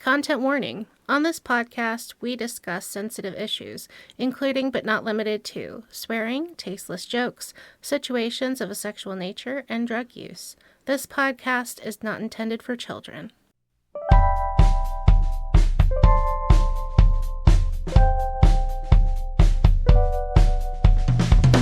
Content warning. On this podcast, we discuss sensitive issues, including but not limited to swearing, tasteless jokes, situations of a sexual nature, and drug use. This podcast is not intended for children.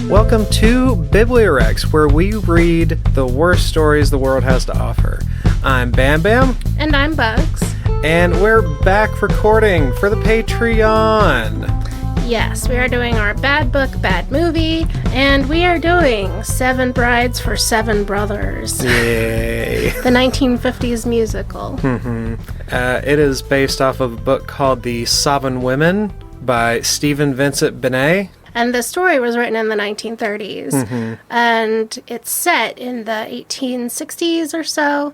Welcome to Bibliorex, where we read the worst stories the world has to offer. I'm Bam Bam. And I'm Bugs. And we're back recording for the Patreon. Yes, we are doing our Bad Book, Bad Movie, and we are doing Seven Brides for Seven Brothers. Yay. The 1950s musical. It is based off of a book called The Sobbin Women by Vincent Bene't. And the story was written in the 1930s, and it's set in the 1860s or so.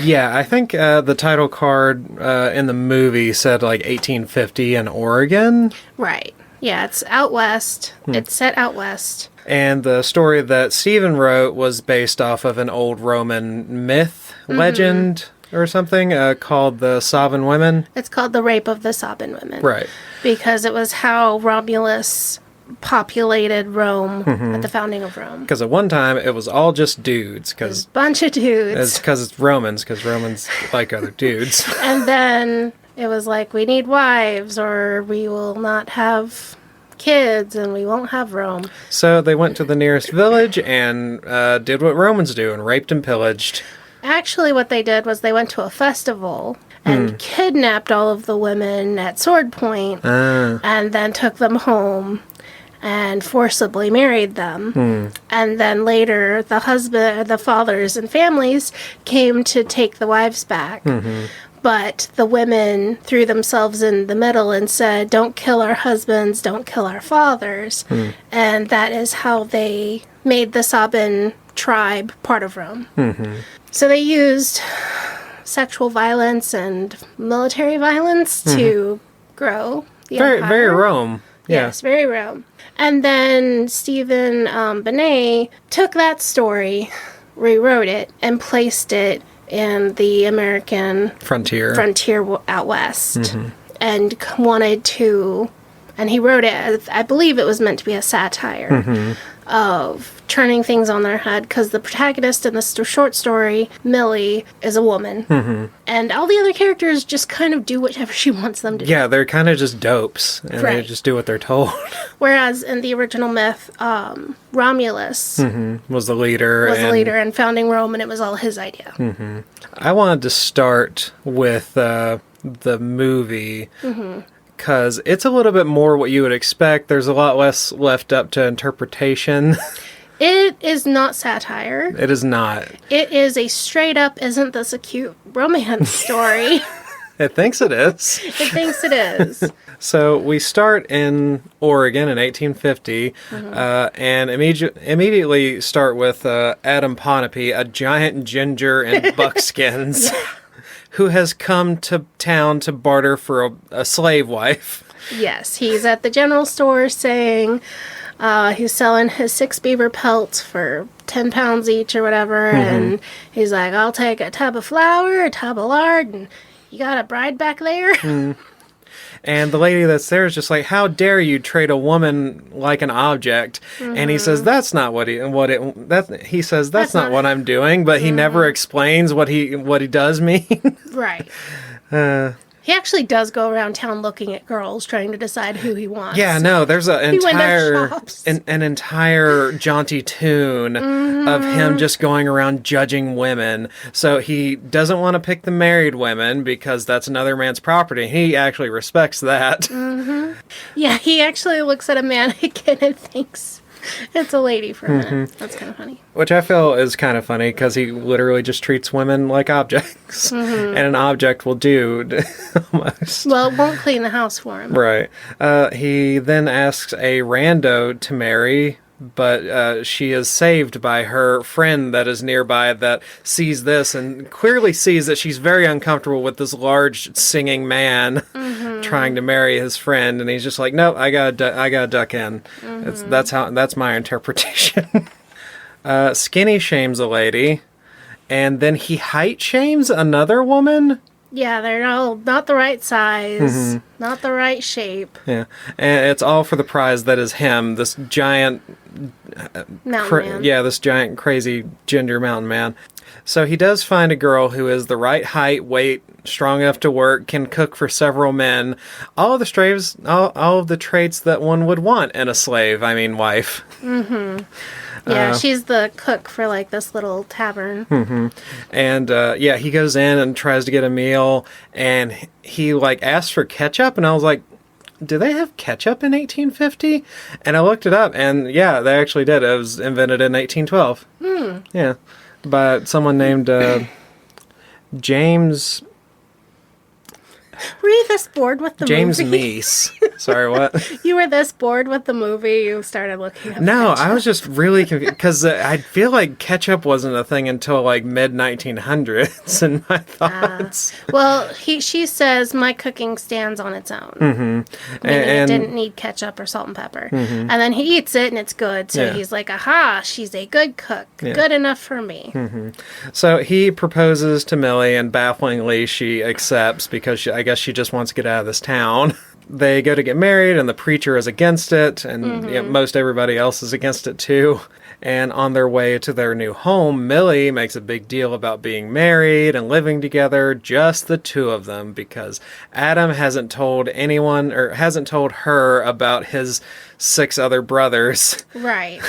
Yeah, I think the title card in the movie said like 1850 in Oregon. Right. Yeah, it's out west. It's set out west. And the story that Stephen wrote was based off of an old Roman myth, legend, or something called the Sobbin Women. It's called The Rape of the Sobbin Women. Right. Because it was how Romulus populated Rome at the founding of Rome. Because at one time, it was all just dudes. Cause a bunch of dudes. It's because it's Romans, because Romans like other dudes. And then it was like, we need wives, or we will not have kids, and we won't have Rome. So they went to the nearest village and did what Romans do, and raped and pillaged. Actually, what they did was they went to a festival and kidnapped all of the women at sword point, and then took them home and forcibly married them. And then later, the fathers and families came to take the wives back. But the women threw themselves in the middle and said, don't kill our husbands, don't kill our fathers. And that is how they made the Sobbin tribe part of Rome. So they used sexual violence and military violence to grow the empire. Very Rome. Yeah. Yes, very Rome. And then Stephen Bene't took that story, rewrote it, and placed it in the American frontier out west. And wanted to, and he wrote it, I believe it was meant to be a satire of turning things on their head, because the protagonist in the short story, Millie, is a woman. And all the other characters just kind of do whatever she wants them to do. Yeah, they're kind of just dopes, and they just do what they're told. Whereas in the original myth, Romulus was the leader. And founding Rome, and it was all his idea. I wanted to start with the movie, because it's a little bit more what you would expect. There's a lot less left up to interpretation. It is not satire. It is not. It is a straight up, isn't this a cute romance story? It thinks it is. It thinks it is. So we start in Oregon in 1850, and immediately start with Adam Ponape, a giant ginger in buckskins, who has come to town to barter for a slave wife. Yes, he's at the general store saying he's selling his 6 beaver pelts for 10 pounds each or whatever, and he's like, I'll take a tub of flour, a tub of lard, and you got a bride back there? And the lady that's there is just like, how dare you trade a woman like an object? And he says, that's not what he says, that's not what I'm doing, but he never explains what he does mean. Right. He actually does go around town looking at girls, trying to decide who he wants. Yeah, no, there's an entire jaunty tune of him just going around judging women. So he doesn't want to pick the married women because that's another man's property. He actually respects that. Yeah, he actually looks at a mannequin and thinks it's a lady for a minute. That's kind of funny. Which I feel is kind of funny, because he literally just treats women like objects. And an object will do, almost. Well, it won't clean the house for him. Right. He then asks a rando to marry, but she is saved by her friend that is nearby that sees this and clearly sees that she's very uncomfortable with this large singing man trying to marry his friend, and he's just like, nope, I gotta duck in. That's my interpretation. Skinny shames a lady, and then he height shames another woman. Yeah, they're all not the right size, not the right shape. Yeah. And it's all for the prize that is him, this giant... Mountain man. Yeah, this giant, crazy ginger mountain man. So he does find a girl who is the right height, weight, strong enough to work, can cook for several men. All of the traits that one would want in a slave, wife. Mm-hmm. Yeah, she's the cook for, like, this little tavern. Mm-hmm. And, he goes in and tries to get a meal, and he, like, asks for ketchup, and I was like, do they have ketchup in 1850? And I looked it up, and, yeah, they actually did. It was invented in 1812. Yeah, by someone named James... Were you this bored with the James movie? Meese. Sorry, what? You were this bored with the movie, you started looking up No, ketchup. I was just really confused, because I feel like ketchup wasn't a thing until, like, mid-1900s in my thoughts. Well, she says, my cooking stands on its own. Mm-hmm. Meaning it didn't need ketchup or salt and pepper. Mm-hmm. And then he eats it, and it's good. So he's like, aha, she's a good cook. Yeah. Good enough for me. Mm-hmm. So he proposes to Millie, and bafflingly, she accepts, because I guess she just wants to get out of this town. They go to get married, and the preacher is against it, and most everybody else is against it too. And on their way to their new home, Millie makes a big deal about being married and living together, just the two of them, because Adam hasn't told anyone, or hasn't told her about his 6 other brothers. Right.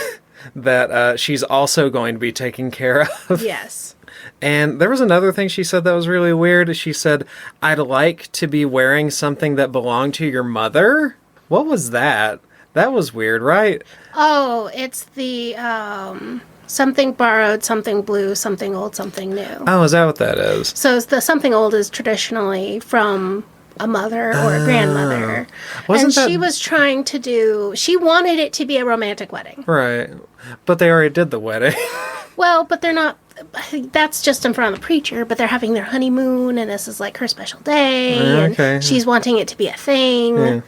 That she's also going to be taken care of. Yes. And there was another thing she said that was really weird. She said, I'd like to be wearing something that belonged to your mother. What was that? That was weird, right? Oh, it's the something borrowed, something blue, something old, something new. Oh, is that what that is? So the something old is traditionally from a mother or a grandmother. She was trying to she wanted it to be a romantic wedding. Right. But they already did the wedding. Well, but they're not, that's just in front of the preacher, but they're having their honeymoon, and this is like her special day, and she's wanting it to be a thing,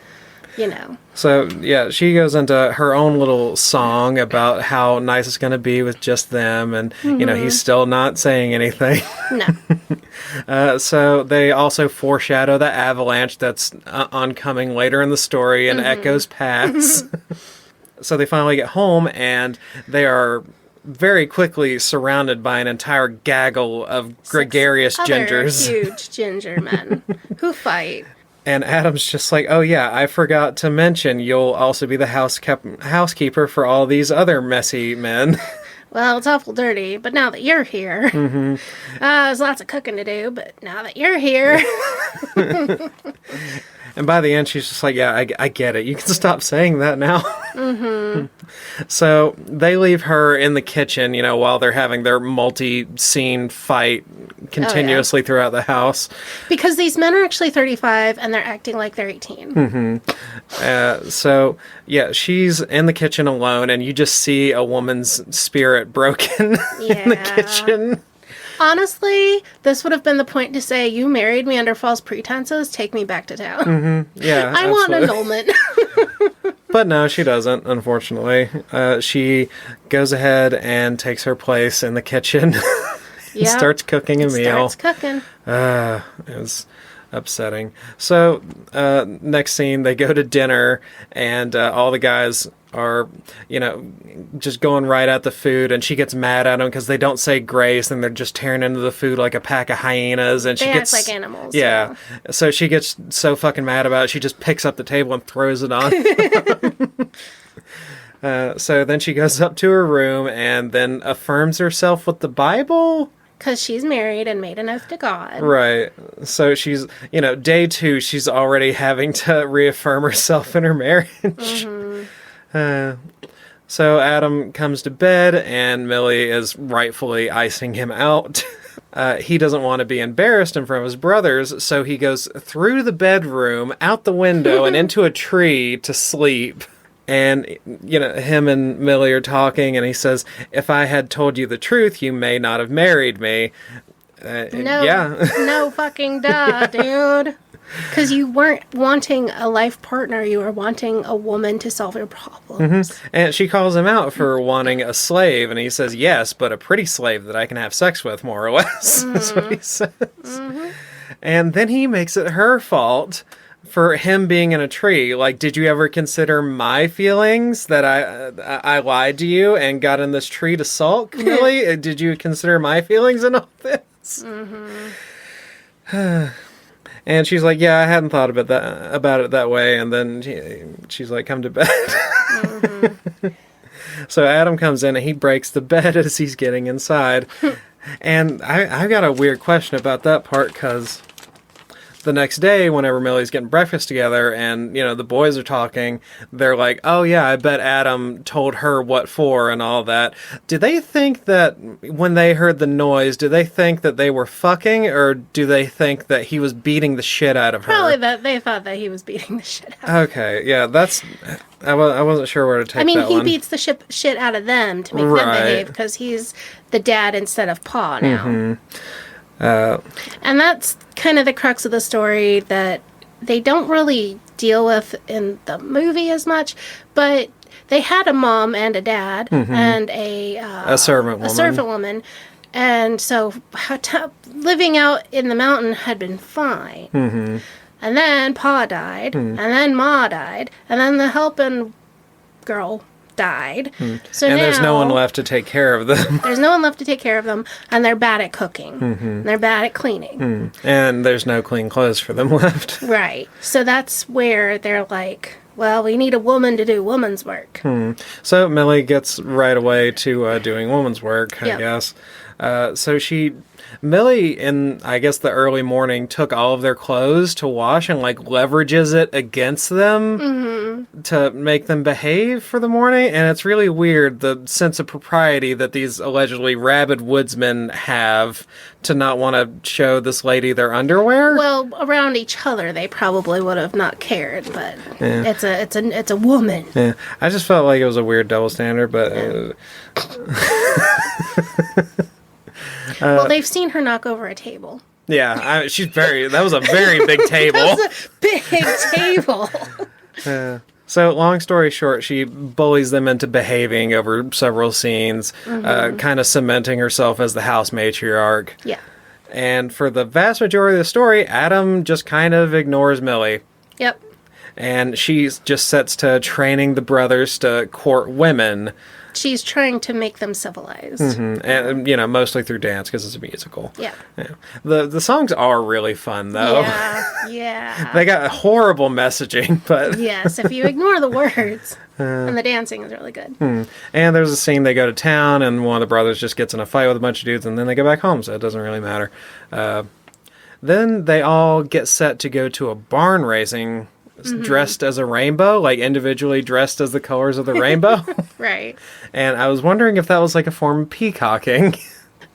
you know. So, yeah, she goes into her own little song about how nice it's going to be with just them, and, you know, he's still not saying anything. No. So they also foreshadow the avalanche that's oncoming later in the story in Echo's Pass. So they finally get home, and they are very quickly surrounded by an entire gaggle of gregarious gingers. Huge ginger men who fight. And Adam's just like, oh yeah, I forgot to mention you'll also be the housekeeper for all these other messy men. Well, it's awful dirty, but now that you're here, there's lots of cooking to do, but now that you're here... And by the end, she's just like, yeah, I get it. You can stop saying that now. So they leave her in the kitchen, you know, while they're having their multi-scene fight continuously throughout the house. Because these men are actually 35, and they're acting like they're 18. So, yeah, she's in the kitchen alone, and you just see a woman's spirit broken in the kitchen. Honestly, this would have been the point to say, you married me under false pretenses, take me back to town. Yeah, I want annulment. But no, she doesn't, unfortunately. She goes ahead and takes her place in the kitchen and starts cooking a meal. Starts cooking. It was upsetting. So, next scene, they go to dinner, and all the guys are, you know, just going right at the food, and she gets mad at them because they don't say grace, and they're just tearing into the food like a pack of hyenas, and she gets act like animals. Yeah. So she gets so fucking mad about it, she just picks up the table and throws it on. So then she goes up to her room and then affirms herself with the Bible. Because she's married and made an oath to God. Right. So she's, you know, day 2, she's already having to reaffirm herself in her marriage. So Adam comes to bed, and Millie is rightfully icing him out. He doesn't want to be embarrassed in front of his brothers, so he goes through the bedroom, out the window, and into a tree to sleep. And, you know, him and Millie are talking, and he says, if I had told you the truth, you may not have married me. No fucking duh, dude. Because you weren't wanting a life partner, you were wanting a woman to solve your problems. And she calls him out for wanting a slave, and he says, yes, but a pretty slave that I can have sex with, more or less. That's what he says. And then he makes it her fault for him being in a tree. Like, did you ever consider my feelings that I lied to you and got in this tree to sulk, Millie? Did you consider my feelings in all this? And she's like, yeah, I hadn't thought about it that way. And then she's like, come to bed. So Adam comes in and he breaks the bed as he's getting inside. And I got a weird question about that part, because the next day, whenever Millie's getting breakfast together and, the boys are talking, they're like, oh yeah, I bet Adam told her what for and all that. Do they think that when they heard the noise, do they think that they were fucking, or do they think that he was beating the shit out of her? Probably that they thought that he was beating the shit out of her. Okay, yeah, I wasn't sure where to take that one. He beats the shit out of them to make them behave, because he's the dad instead of Pa now. And that's kind of the crux of the story that they don't really deal with in the movie as much, but they had a mom and a dad and a servant woman. And so living out in the mountain had been fine. And then Pa died, and then Ma died, and then the helping girl died. So and now, there's no one left to take care of them. There's no one left to take care of them, and they're bad at cooking. And they're bad at cleaning. And there's no clean clothes for them left. Right. So that's where they're like, well, we need a woman to do woman's work. So Millie gets right away to doing woman's work, I guess. So Millie, in, I guess, the early morning, took all of their clothes to wash and, leverages it against them to make them behave for the morning. And it's really weird, the sense of propriety that these allegedly rabid woodsmen have to not want to show this lady their underwear. Well, around each other, they probably would have not cared, but it's a woman. Yeah, I just felt like it was a weird double standard, but... Well, they've seen her knock over a table. Yeah, that was a very big table. That was a big table. So, long story short, she bullies them into behaving over several scenes, kind of cementing herself as the house matriarch. Yeah. And for the vast majority of the story, Adam just kind of ignores Millie. Yep. And she just sets to training the brothers to court women. She's trying to make them civilized. And, mostly through dance, because it's a musical. Yeah. The songs are really fun, though. Yeah. They got horrible messaging, but... Yes, if you ignore the words. And the dancing is really good. And there's a scene they go to town, and one of the brothers just gets in a fight with a bunch of dudes, and then they go back home, so it doesn't really matter. Then they all get set to go to a barn raising dressed as a rainbow, individually dressed as the colors of the rainbow. Right. And I was wondering if that was a form of peacocking.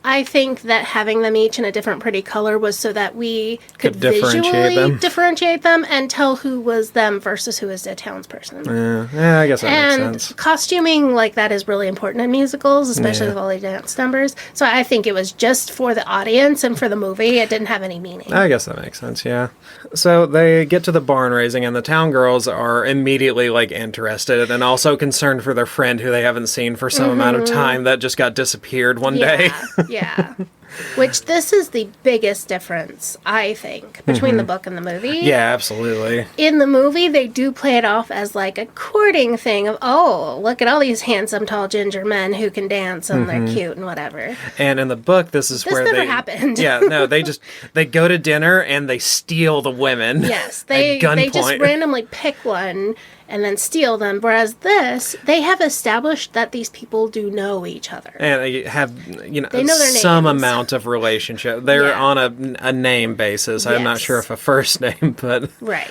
I think that having them each in a different pretty color was so that we could visually differentiate them and tell who was them versus who is the townsperson. Yeah, I guess that makes sense. And costuming like that is really important in musicals, especially with all the dance numbers. So I think it was just for the audience and for the movie. It didn't have any meaning. I guess that makes sense, yeah. So they get to the barn raising, and the town girls are immediately interested and also concerned for their friend who they haven't seen for some amount of time that just got disappeared one day. Yeah. Which this is the biggest difference, I think, between the book and the movie. Yeah, absolutely. In the movie, they do play it off as a courting thing of, oh, look at all these handsome, tall, ginger men who can dance and they're cute and whatever. And in the book, this where never happened. Yeah, no, they go to dinner and they steal the women. Yes, they just randomly pick one and then steal them. Whereas this, they have established that these people do know each other. And they have, they know their some names. Amount of relationship. They're on a name basis. I'm not sure if a first name, but... Right.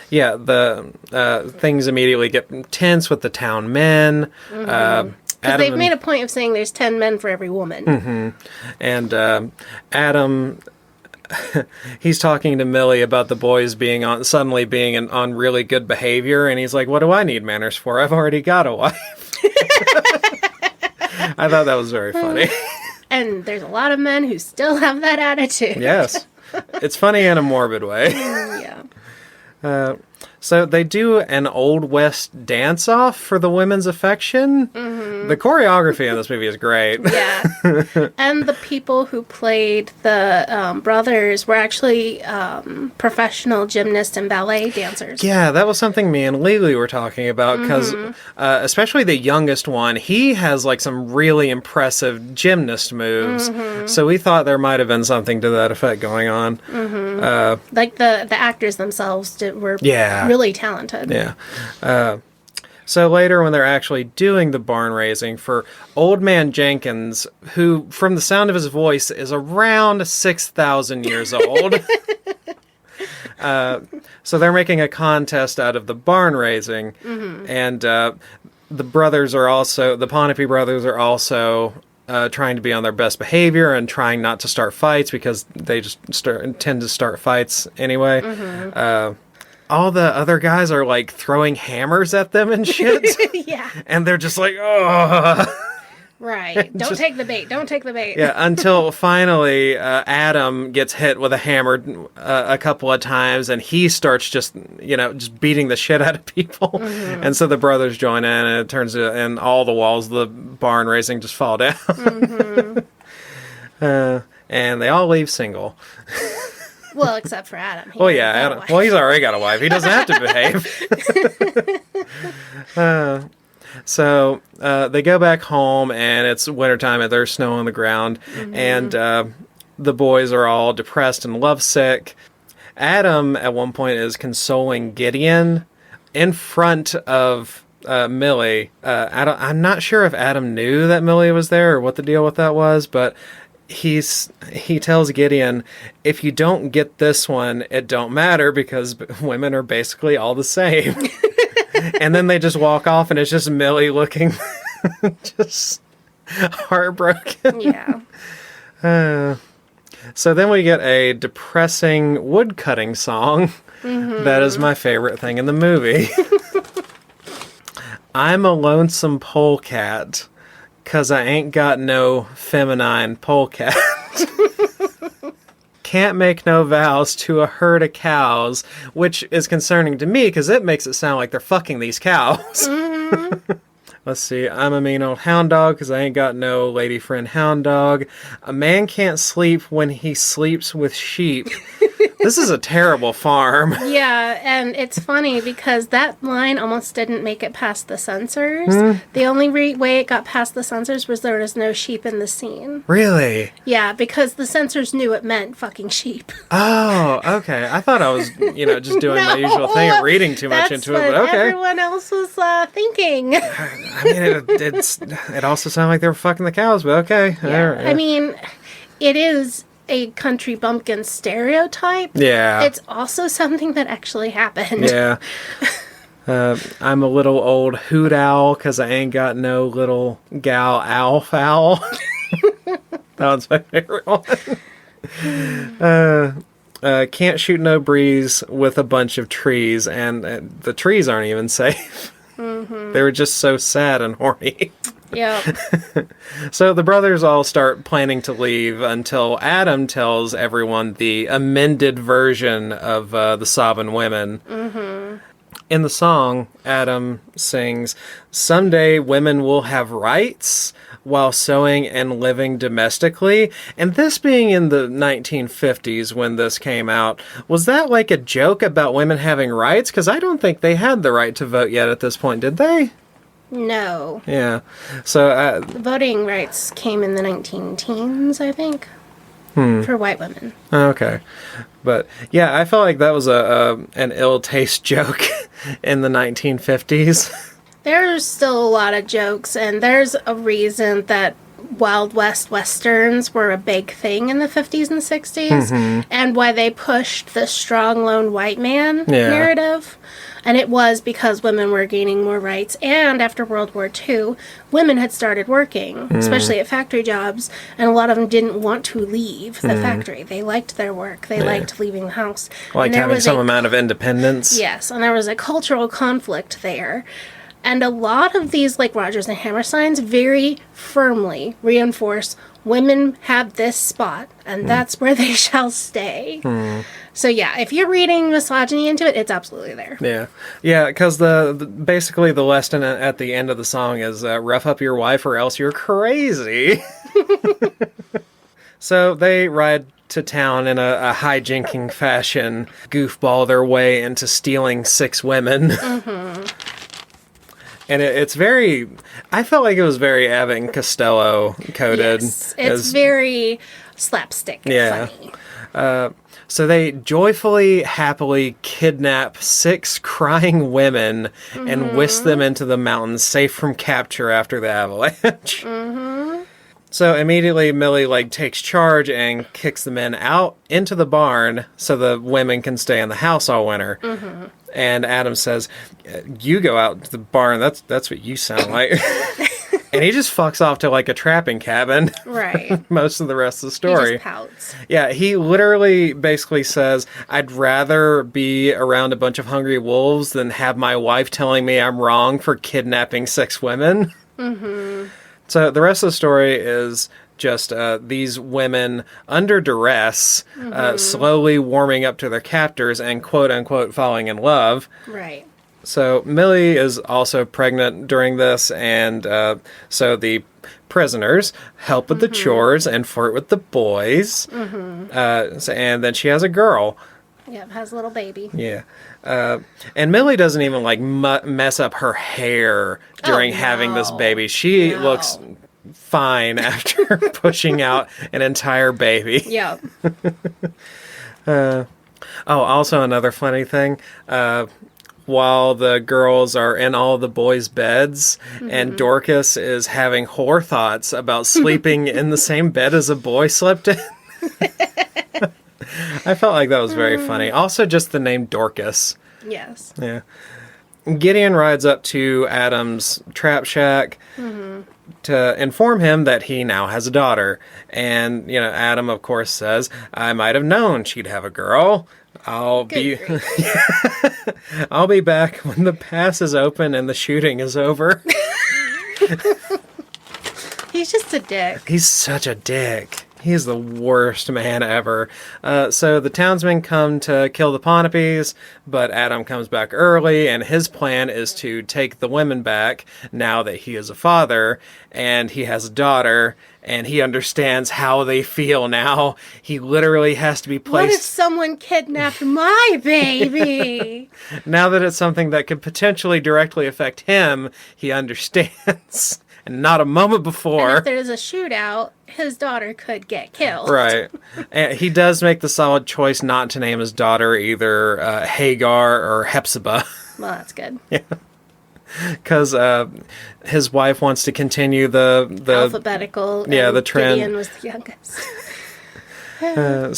Yeah, the things immediately get tense with the town men. Because they've made a point of saying there's 10 men for every woman. And Adam... he's talking to Millie about the boys suddenly being on really good behavior, and he's like, what do I need manners for? I've already got a wife. I thought that was very funny. And there's a lot of men who still have that attitude. Yes. It's funny in a morbid way. Yeah. So they do an Old West dance-off for the women's affection, The choreography in this movie is great. Yeah. And the people who played the brothers were actually professional gymnasts and ballet dancers. Yeah, that was something me and Lily were talking about, because especially the youngest one, he has like some really impressive gymnast moves. So we thought there might have been something to that effect going on. Like the actors themselves were really talented. Yeah. So later, when they're actually doing the barn raising for Old Man Jenkins, who, from the sound of his voice, is around 6,000 years old. So they're making a contest out of the barn raising. And the brothers are also, the Ponape brothers are also trying to be on their best behavior and trying not to start fights, because they just tend to start fights anyway. All the other guys are like throwing hammers at them and shit. Yeah. And they're just like, oh. Right. Don't take the bait. Don't take the bait. Yeah, until finally Adam gets hit with a hammer a couple of times, and he starts just beating the shit out of people. And so the brothers join in, and it turns out, and all the walls of the barn raising just fall down. And they all leave single. Well, except for Adam. Adam. Well, he's already got a wife. He doesn't have to behave. So they go back home, and it's wintertime, and there's snow on the ground. And the boys are all depressed and lovesick. Adam, at one point, is consoling Gideon in front of Millie. I'm not sure if Adam knew that Millie was there or what the deal with that was, but he tells Gideon, if you don't get this one, it don't matter, because women are basically all the same. And then they just walk off, and it's just Millie looking just heartbroken. Yeah. So then we get a depressing woodcutting song. That is my favorite thing in the movie. I'm a lonesome polecat, 'cause I ain't got no feminine polecat. Can't make no vows to a herd of cows, which is concerning to me because it makes it sound like they're fucking these cows. Let's see. I'm a mean old hound dog because I ain't got no lady friend hound dog. A man can't sleep when he sleeps with sheep. This is a terrible farm. Yeah, and it's funny because that line almost didn't make it past the censors. The only way it got past the censors was there was no sheep in the scene. Really? Yeah, because the censors knew it meant fucking sheep. Oh, okay. I thought I was, just doing my usual thing of reading too much into it, but okay. Everyone else was thinking. I mean, it also sounded like they were fucking the cows, but okay. Yeah. Right. I mean, it is a country bumpkin stereotype. Yeah. It's also something that actually happened. Yeah. I'm a little old hoot owl because I ain't got no little gal owl fowl. That one's my favorite one. Can't shoot no breeze with a bunch of trees, and the trees aren't even safe. They were just so sad and horny. Yeah. So the brothers all start planning to leave until Adam tells everyone the amended version of the Sobbin women. In the song, Adam sings, "Someday women will have rights while sewing and living domestically." And this being in the 1950s when this came out, was that like a joke about women having rights? Because I don't think they had the right to vote yet at this point, did they? No. Yeah. So voting rights came in the 19-teens, I think, for white women. Okay. But yeah, I felt like that was an ill-taste joke in the 1950s. There's still a lot of jokes, and there's a reason that Wild West Westerns were a big thing in the 50s and 60s, and why they pushed the strong lone white man narrative. And it was because women were gaining more rights, and after World War II, women had started working, especially at factory jobs, and a lot of them didn't want to leave the factory. They liked their work. They liked leaving the house. Like having some amount of independence. Yes, and there was a cultural conflict there. And a lot of these, like Rogers and Hammerstein's, very firmly reinforce women have this spot, and that's where they shall stay. So yeah, if you're reading misogyny into it, it's absolutely there. Yeah, because basically the lesson at the end of the song is rough up your wife or else you're crazy. So they ride to town in a hijinking fashion, goofball their way into stealing 6 women. And it's very... I felt like it was very Abbott and Costello coded. Yes, it's very slapstick funny. So they joyfully, happily kidnap 6 crying women and whisk them into the mountains, safe from capture after the avalanche. So immediately Millie takes charge and kicks the men out into the barn so the women can stay in the house all winter. And Adam says, "You go out to the barn. That's what you sound like." And he just fucks off to a trapping cabin. Right. Most of the rest of the story. He just pouts. Yeah, he literally basically says, "I'd rather be around a bunch of hungry wolves than have my wife telling me I'm wrong for kidnapping 6 women." So the rest of the story is just these women under duress, slowly warming up to their captors and quote-unquote falling in love. Right. So Millie is also pregnant during this, and so the prisoners help with the chores and flirt with the boys. And then she has a girl. Yeah, has a little baby. Yeah. And Millie doesn't even mess up her hair during having this baby. She looks fine after pushing out an entire baby. Yep. Also another funny thing. While the girls are in all the boys' beds and Dorcas is having whore thoughts about sleeping in the same bed as a boy slept in. I felt like that was very funny. Also, just the name Dorcas. Yes. Yeah. Gideon rides up to Adam's trap shack to inform him that he now has a daughter. And, Adam, of course, says, "I might have known she'd have a girl. I'll be back when the pass is open and the shooting is over." He's just a dick. He's such a dick. He's the worst man ever. So the townsmen come to kill the Ponopes, but Adam comes back early, and his plan is to take the women back now that he is a father, and he has a daughter, and he understands how they feel now. He literally has to be placed... What if someone kidnapped my baby? Now that it's something that could potentially directly affect him, he understands. And not a moment before. And if there's a shootout, his daughter could get killed. Right. And he does make the solid choice not to name his daughter either Hagar or Hepzibah. Well, that's good. Yeah. Because his wife wants to continue the alphabetical. Yeah, the trend. Gideon was the youngest.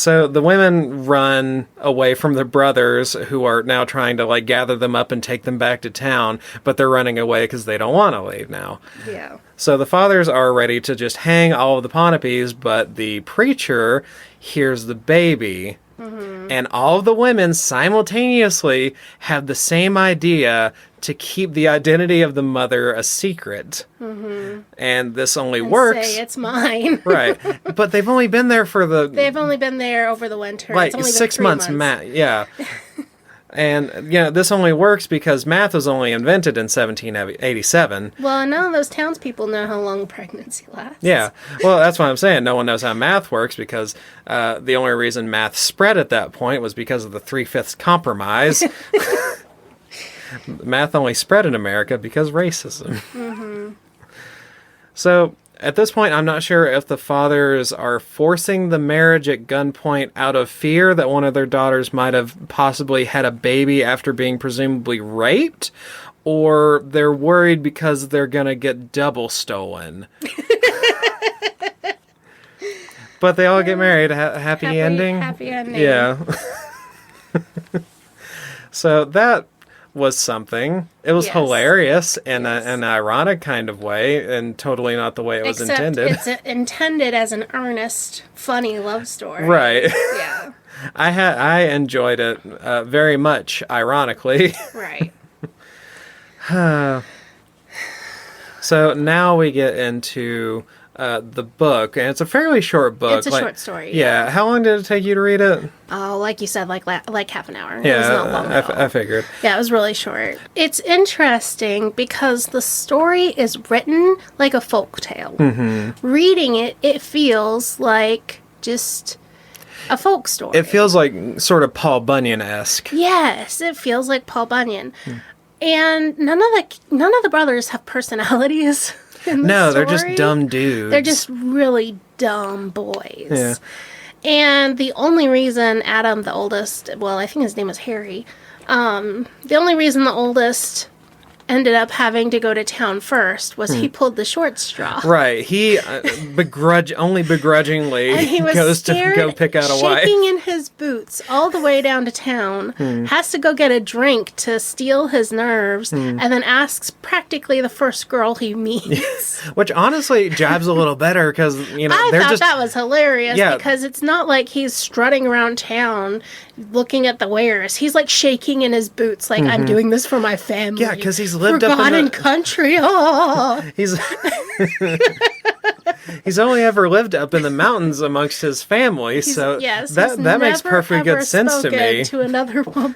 So the women run away from the brothers, who are now trying to gather them up and take them back to town, but they're running away because they don't want to leave now. Yeah. So the fathers are ready to just hang all of the Ponopes, but the preacher hears the baby, and all of the women simultaneously have the same idea to keep the identity of the mother a secret. And this only works. Say it's mine. Right. But they've only been there for They've only been there over the winter. Like it's only 6 been 3 months. Yeah. And, this only works because math was only invented in 1787. Well, none of those townspeople know how long pregnancy lasts. Yeah. Well, that's what I'm saying. No one knows how math works because the only reason math spread at that point was because of the 3/5 compromise. Math only spread in America because racism. So, at this point, I'm not sure if the fathers are forcing the marriage at gunpoint out of fear that one of their daughters might have possibly had a baby after being presumably raped, or they're worried because they're going to get double stolen. But they all get married. Happy ending? Happy ending. Yeah. So that was something. It was hilarious in an ironic kind of way, and totally not the way it was intended. It's intended as an earnest, funny love story. Right. Yeah. I enjoyed it very much, ironically. Right. So now we get into the book, and it's a fairly short book. It's a short story. Yeah. How long did it take you to read it? Oh, like you said, like half an hour. Yeah, it was not long at all. I figured. Yeah, it was really short. It's interesting because the story is written like a folk tale. Reading it, it feels like just a folk story. It feels like sort of Paul Bunyan-esque. Yes, it feels like Paul Bunyan. And none of the brothers have personalities. No, they're just dumb dudes. They're just really dumb boys. Yeah. And the only reason Adam, the oldest, well, I think his name was Harry, the only reason the oldest ended up having to go to town first was he pulled the short straw. Right. He only begrudgingly And he was goes to scared, go pick out a wife. shaking in his boots all the way down to town, has to go get a drink to steel his nerves, and then asks practically the first girl he meets. Which honestly jibes a little better because, you know, I they're thought just... that was hilarious Yeah. because it's not like he's strutting around town looking at the wares. He's like shaking in his boots like, I'm doing this for my family. Yeah, because he's lived up in Forgotten the... country. Oh. He's... He's only ever lived up in the mountains amongst his family, so that makes perfect good sense to me. To another woman.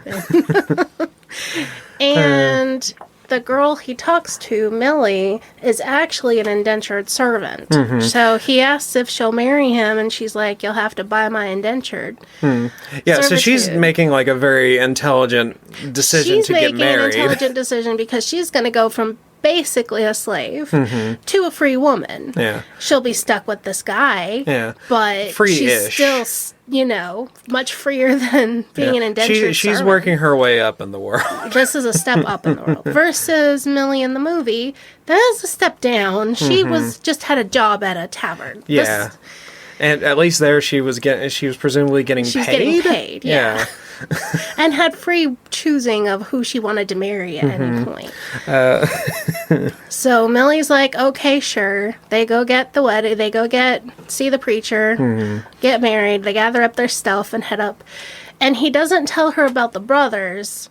And the girl he talks to, Millie, is actually an indentured servant. So he asks if she'll marry him, and she's like, you'll have to buy my indentured. Yeah, so she's making like a very intelligent decision to get married. She's making an intelligent decision because she's going to go from basically a slave to a free woman. Yeah. She'll be stuck with this guy. Yeah. But she's still, you know, much freer than being an indentured servant. She's working her way up in the world. This is a step up in the world. Versus Millie in the movie, that is a step down. She just had a job at a tavern. Yeah. And at least there she was presumably getting paid. She's getting paid, yeah. And had free choosing of who she wanted to marry at any point. So Millie's like, okay, sure. They go get the wedding. They go see the preacher, get married. They gather up their stuff and head up. And he doesn't tell her about the brothers.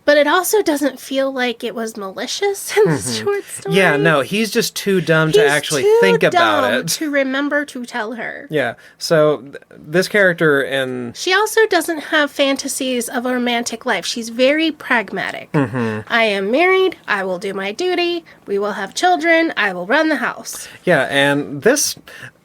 But it also doesn't feel like it was malicious in this short story. Yeah, no, he's just too dumb to actually think about it. To remember to tell her. Yeah, so this character and... She also doesn't have fantasies of a romantic life. She's very pragmatic. I am married. I will do my duty. We will have children. I will run the house. Yeah, and this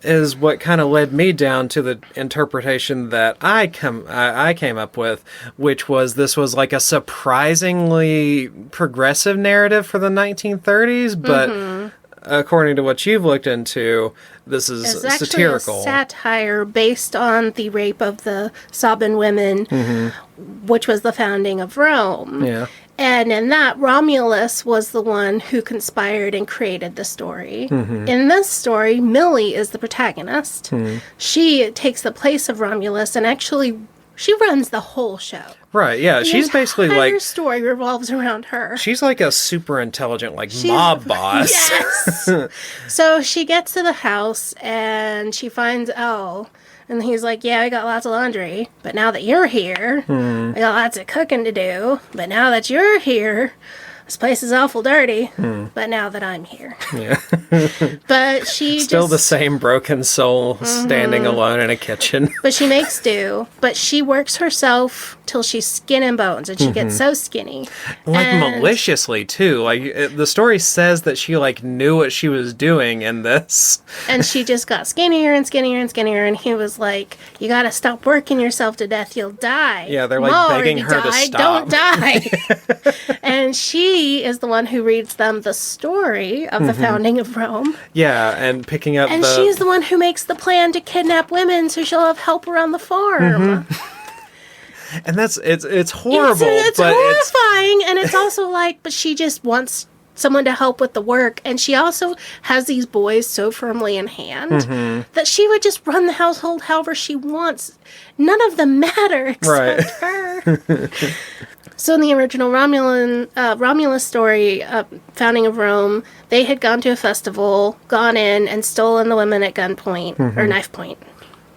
is what kind of led me down to the interpretation that I came up with, which was this was like a surprisingly progressive narrative for the 1930s, but according to what you've looked into, this is satirical. It's actually a satire based on the rape of the Sobbin women, which was the founding of Rome. Yeah. And in that, Romulus was the one who conspired and created the story. In this story, Millie is the protagonist. She takes the place of Romulus, and actually, she runs the whole show. Right, yeah. She's basically like... The story revolves around her. She's like a super intelligent, mob boss. Yes! So she gets to the house, and she finds and he's like, yeah, I got lots of laundry, but now that you're here, I got lots of cooking to do, but now that you're here, this place is awful dirty, but now that I'm here. Yeah. But she Still the same broken soul standing alone in a kitchen. But she makes do, but she works herself till she's skin and bones, and she gets so skinny. Maliciously, too. The story says that she, knew what she was doing in this. And she just got skinnier and skinnier and skinnier, and he was like, you gotta stop working yourself to death, you'll die. Yeah, they're begging her to stop. Don't die. And she is the one who reads them the story of the founding of Rome. Yeah, and picking up and she's the one who makes the plan to kidnap women so she'll have help around the farm. And it's horrible. It's horrifying, and it's also but she just wants someone to help with the work, and she also has these boys so firmly in hand that she would just run the household however she wants. None of them matter except her. So in the original Romulus story, founding of Rome, they had gone to a festival, gone in, and stolen the women at gunpoint, or knife point.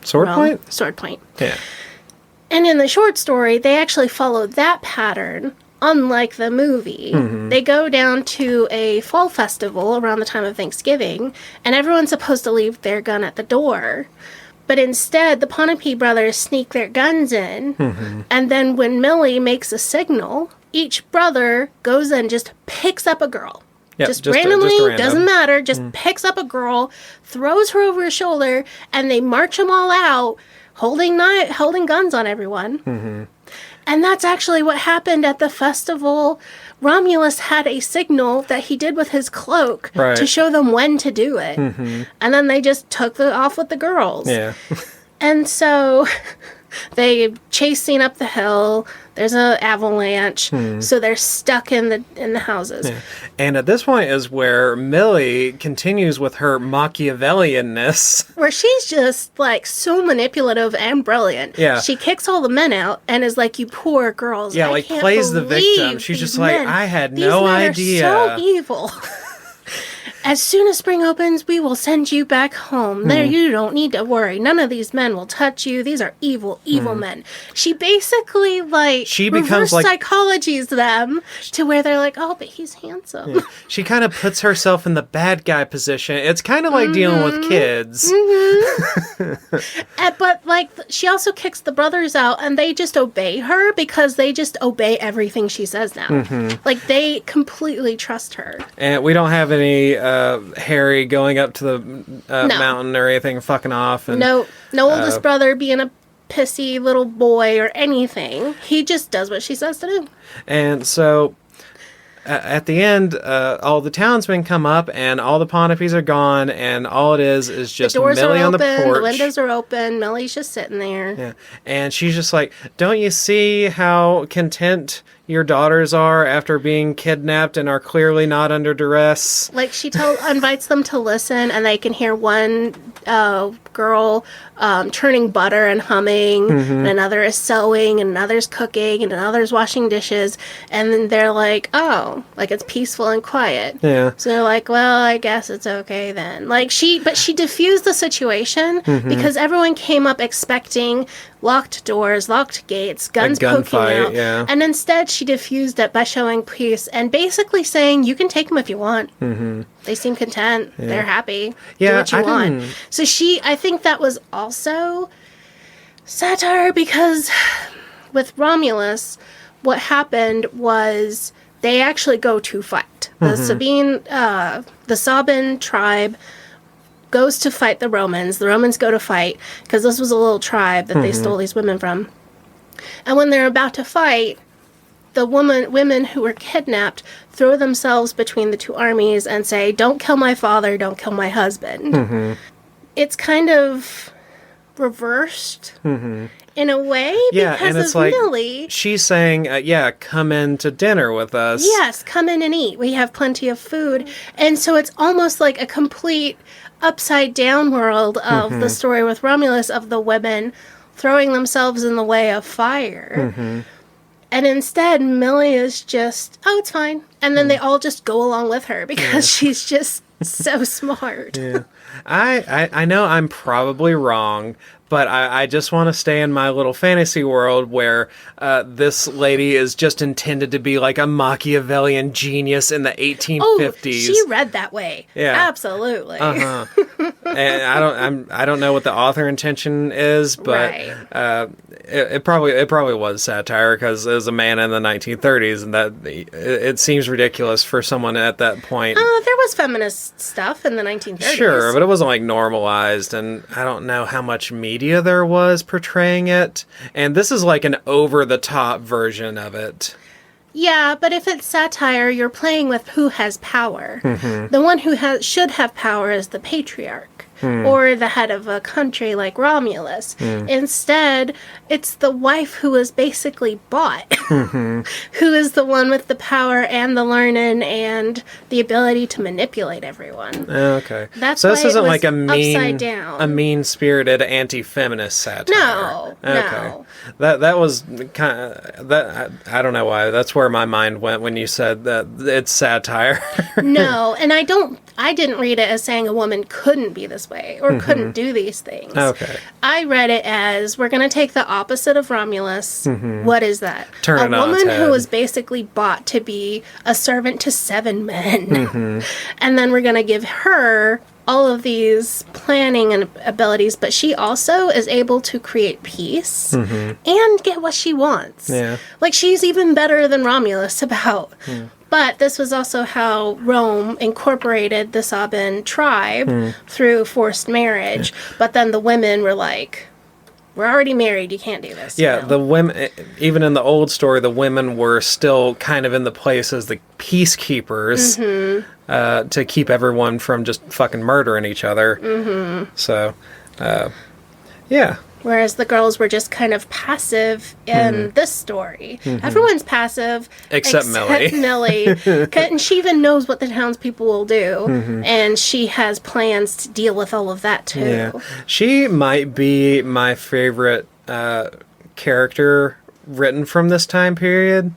Sword point? Sword point. Yeah. And in the short story, they actually followed that pattern unlike the movie. They go down to a fall festival around the time of Thanksgiving, and everyone's supposed to leave their gun at the door. But instead, the Ponape brothers sneak their guns in, and then when Millie makes a signal, each brother goes and just picks up a girl. Yep, just randomly, just random. doesn't matter, just picks up a girl, throws her over his shoulder, and they march them all out, holding guns on everyone. And that's actually what happened at the festival. Romulus had a signal that he did with his cloak to show them when to do it. And then they just took off with the girls. Yeah. And so they chase scene up the hill. There's an avalanche, so they're stuck in the houses. Yeah. And at this point is where Millie continues with her Machiavellianness. Where she's just, like, so manipulative and brilliant. Yeah. She kicks all the men out and is like, you poor girls. Yeah, I like, can't plays the believe victim. She's these just like, men. I had These no men idea. Are so evil. As soon as spring opens, we will send you back home. There, you don't need to worry. None of these men will touch you. These are evil, evil men. She basically, like, She becomes, reverse like, psychologies them to where they're like, oh, but he's handsome. Yeah. She kind of puts herself in the bad guy position. It's kind of like dealing with kids. But, like, she also kicks the brothers out, and they just obey her because they just obey everything she says now. Like, they completely trust her. And we don't have any Harry going up to the mountain or anything, fucking off. And, No oldest brother being a pissy little boy or anything. He just does what she says to do. And so at the end, all the townsmen come up, and all the Ponapes are gone, and all it is just The doors Millie are on open, the porch. the windows are open, Millie's just sitting there. Yeah. And she's just like, don't you see how content your daughters are after being kidnapped and are clearly not under duress? Like, she invites them to listen, and they can hear one girl churning butter and humming, and another is sewing, and another's cooking, and another's washing dishes, and then they're like, oh, like, it's peaceful and quiet. Yeah. So they're like, well, I guess it's okay then. Like, she diffused the situation because everyone came up expecting locked doors, locked gates, guns poking out. Yeah. And instead, she diffused it by showing peace and basically saying, you can take them if you want. They seem content. Yeah. They're happy. Do what you want. So I think that was also satire because with Romulus, what happened was they actually go to fight. The Sobbin tribe goes to fight the Romans. The Romans go to fight because this was a little tribe that they stole these women from. And when they're about to fight, the women who were kidnapped throw themselves between the two armies and say, don't kill my father, don't kill my husband. It's kind of reversed in a way because of like, Millie. She's saying, come in to dinner with us. Yes, come in and eat. We have plenty of food. And so it's almost like a complete upside down world of the story with Romulus of the women throwing themselves in the way of fire. And instead, Millie is just, oh, it's fine. And then they all just go along with her because she's just so smart. Yeah. I know I'm probably wrong, but I just want to stay in my little fantasy world where this lady is just intended to be like a Machiavellian genius in the 1850s. Oh, she read that way. Yeah, absolutely. And I don't know what the author intention is, but it probably was satire because it was a man in the 1930s, and that it seems ridiculous for someone at that point. There was feminist stuff in the 1930s. Sure, but it wasn't like normalized, and I don't know how much media there was portraying it. And this is like an over-the-top version of it. Yeah, but if it's satire, you're playing with who has power. The one who should have power is the patriarch. Or the head of a country like Romulus. Instead, it's the wife who is basically bought, who is the one with the power and the learning and the ability to manipulate everyone. Okay, that's so this isn't like a mean-spirited anti-feminist satire. No, no. That was kind of that. I don't know why. That's where my mind went when you said that it's satire. No, and I I didn't read it as saying a woman couldn't be this way or couldn't do these things. Okay. I read it as we're going to take the opposite of Romulus. What is that? Turn it on its woman head. who was basically bought to be a servant to 7 men. And then we're going to give her all of these planning and abilities, but she also is able to create peace and get what she wants. Yeah. Like, she's even better than Romulus about. But this was also how Rome incorporated the Sobbin tribe through forced marriage. But then the women were like, we're already married, you can't do this. Yeah, you know? the women, even in the old story, the women were still kind of in the place as the peacekeepers to keep everyone from just fucking murdering each other. So, yeah. Whereas the girls were just kind of passive in this story. Everyone's passive. Except Millie. Millie. And she even knows what the townspeople will do. And she has plans to deal with all of that, too. Yeah. She might be my favorite character written from this time period.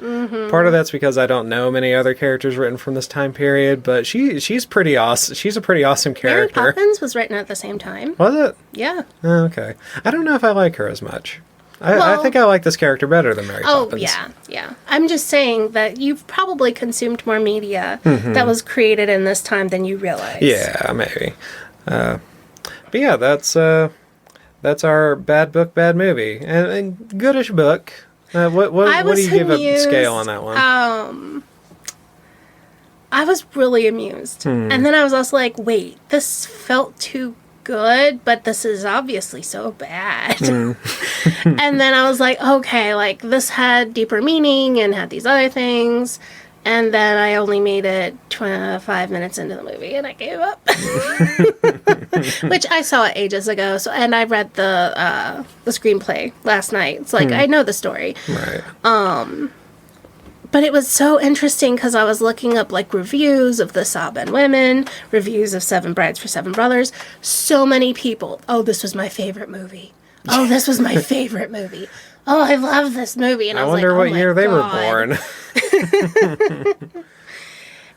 Part of that's because I don't know many other characters written from this time period, but she's pretty awesome. She's a pretty awesome Mary character. Poppins was written at the same time. Was it? Yeah. Oh, okay. I don't know if I like her as much. I think I like this character better than Mary Poppins. Yeah. I'm just saying that you've probably consumed more media that was created in this time than you realize. Yeah, maybe. But yeah, that's our bad book, bad movie, and goodish book. What do you give a scale on that one? I was really amused, and then I was also like, wait, this felt too good, but this is obviously so bad. And then I was like, okay, like this had deeper meaning and had these other things. And then I only made it 25 minutes into the movie, and I gave up. Which I saw it ages ago. So, and I read the screenplay last night. It's like I know the story. Right. But it was so interesting because I was looking up like reviews of the Sobbin women, reviews of Seven Brides for Seven Brothers. So many people. Oh, this was my favorite movie. Oh, this was my favorite movie. Oh, I love this movie. And I was wonder like, what year they were born.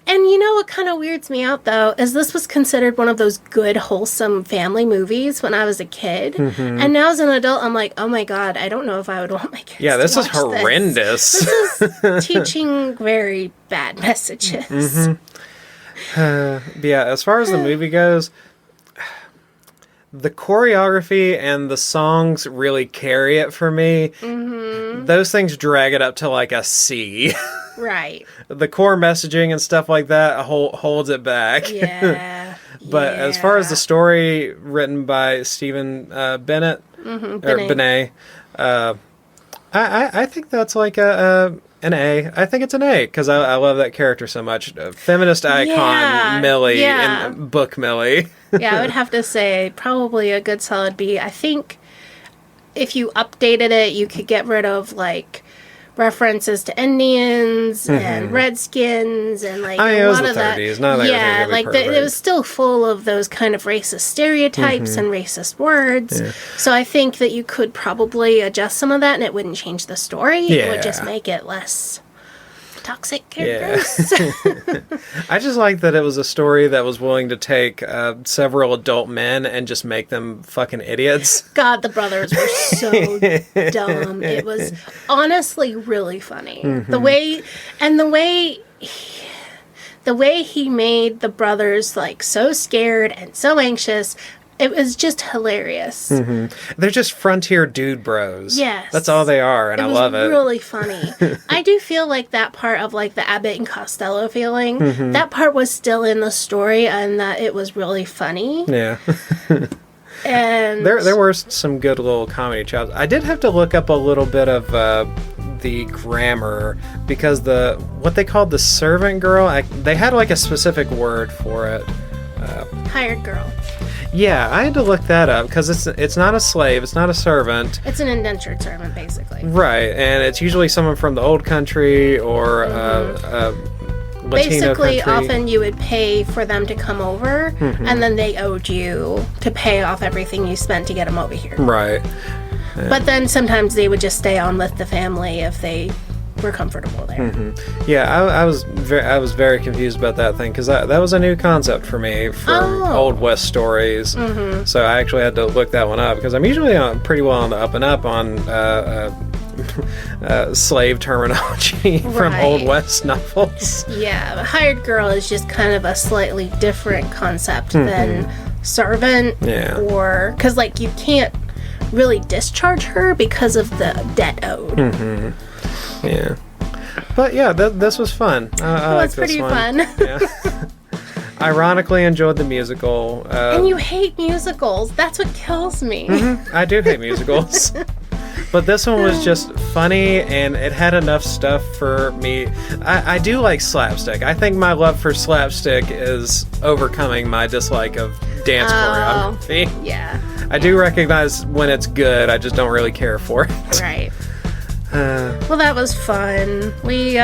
And you know what kind of weirds me out, though, is this was considered one of those good, wholesome family movies when I was a kid. And now as an adult, I'm like, oh my God, I don't know if I would want my kids Yeah, this to is watch horrendous. This is teaching very bad messages. Yeah, as far as the movie goes, the choreography and the songs really carry it for me. Those things drag it up to like a C. Right. The core messaging and stuff like that holds it back. Yeah. But as far as the story written by Stephen Bene't, or Bene't, I think that's like an A. I think it's an A because I love that character so much. Feminist icon Millie and book Millie. Yeah, I would have to say probably a good solid B. I think if you updated it, you could get rid of like references to Indians and Redskins and like I mean, a it was lot the of that. 30s. Not that Yeah, really like it was still full of those kind of racist stereotypes and racist words. Yeah. So I think that you could probably adjust some of that, and it wouldn't change the story. It would just Yeah. make it less toxic characters. I just like that it was a story that was willing to take several adult men and just make them fucking idiots. God, the brothers were so dumb. It was honestly really funny. The way he made the brothers like so scared and so anxious. It was just hilarious. They're just frontier dude bros. Yes. That's all they are, and I love it. It was really funny. I do feel like that part of like the Abbott and Costello feeling, that part was still in the story and that it was really funny. Yeah. And There were some good little comedy chops. I did have to look up a little bit of the grammar because what they called the servant girl, they had like a specific word for it. hired girl. Yeah, I had to look that up because it's not a slave, it's not a servant. It's an indentured servant, basically. Right, and it's usually someone from the old country or a Latino Basically, country. often you would pay for them to come over, and then they owed you to pay off everything you spent to get them over here. Right. But then sometimes they would just stay on with the family if they we're comfortable there. Yeah, I was very confused about that thing, because that was a new concept for me for Old West stories. So I actually had to look that one up, because I'm usually pretty well on the up and up on slave terminology from Old West novels. Yeah, hired girl is just kind of a slightly different concept than servant, or because like you can't really discharge her because of the debt owed. Yeah, but yeah, this was fun. I was pretty fun. Yeah. Ironically enjoyed the musical. And you hate musicals. That's what kills me. I do hate musicals. But this one was just funny, and it had enough stuff for me. I do like slapstick. I think my love for slapstick is overcoming my dislike of dance choreography. Yeah. I do recognize when it's good, I just don't really care for it. Right. Well, that was fun. We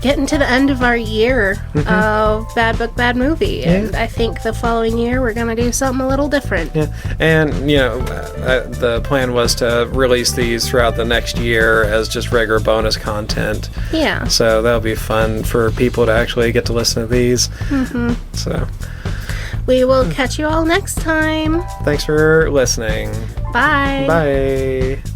getting to the end of our year of Bad Book, Bad Movie. And I think the following year we're going to do something a little different. Yeah. And, you know, the plan was to release these throughout the next year as just regular bonus content. Yeah. So that'll be fun for people to actually get to listen to these. So we will catch you all next time. Thanks for listening. Bye. Bye.